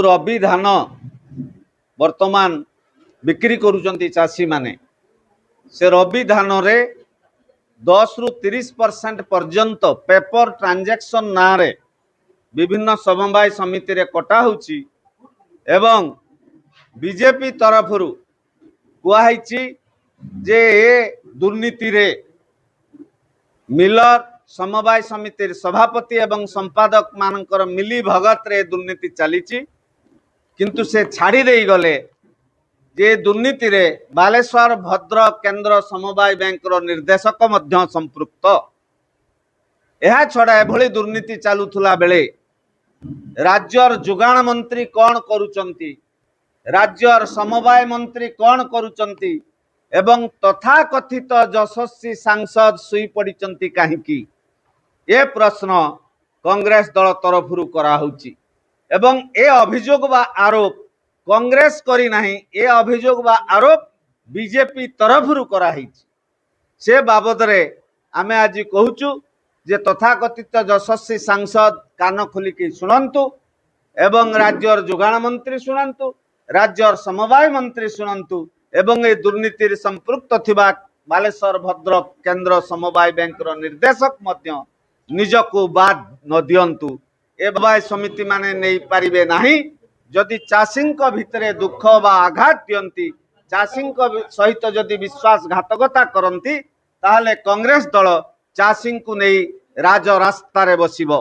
रबी धान वर्तमान बिक्री करुचंती चाषी माने से रबी धान रे 10 रु 30% पर्यंत पेपर ट्रांजैक्शन ना रे विभिन्न समवाय समिति रे कटा होची एवं बीजेपी तरफ कुआई जे दुर्नीति रे मिलर समवाय समिति सभापति एवं संपादक मानकर मिली भगत रे दुर्नीति चली किंतु से छाड़ी दे गले जे दुर्नीति रे बालेश्वर भद्र केंद्र समवाय बैंक रो निर्देशक मध्य संपृक्त यह छड़ा एभली दुर्नीति चालुथुला बेले राज्यर जुगाण मंत्री कौन करुचंती राज्यर समवाय मंत्री कौन करुचंती एवं तथाकथित यशस्वी सांसद सुई पड़िचंती काहींकी ये प्रश्न कांग्रेस दल तरफ करा होची एवं ए अभियोग बा आरोप कांग्रेस करी नाही ए अभियोग बा आरोप बीजेपी तरफ करा होची से बाबद रे आमे आज कहूचु जे तथाकथित यशस्वी सांसद कान खोलिकी शुणंतु एवं राज्यर जुगाण मंत्री शुणंतु राज्यर समवाय मंत्री शुणंतु एवं ए दुर्नीति संपृक्त थिबा बालेश्वर भद्र केंद्र समवाय बैंक रो निर्देशक मध्य निजको बाद न दियंतु ए समवाय समिति माने नहीं पारिबे नाही जदि चाषी भितरे दुख बा आघात दियंती चाषी सहित जदि विश्वासघातकता करंती ताहले कांग्रेस दल चाषी को नहीं राज रास्तार बसिबो।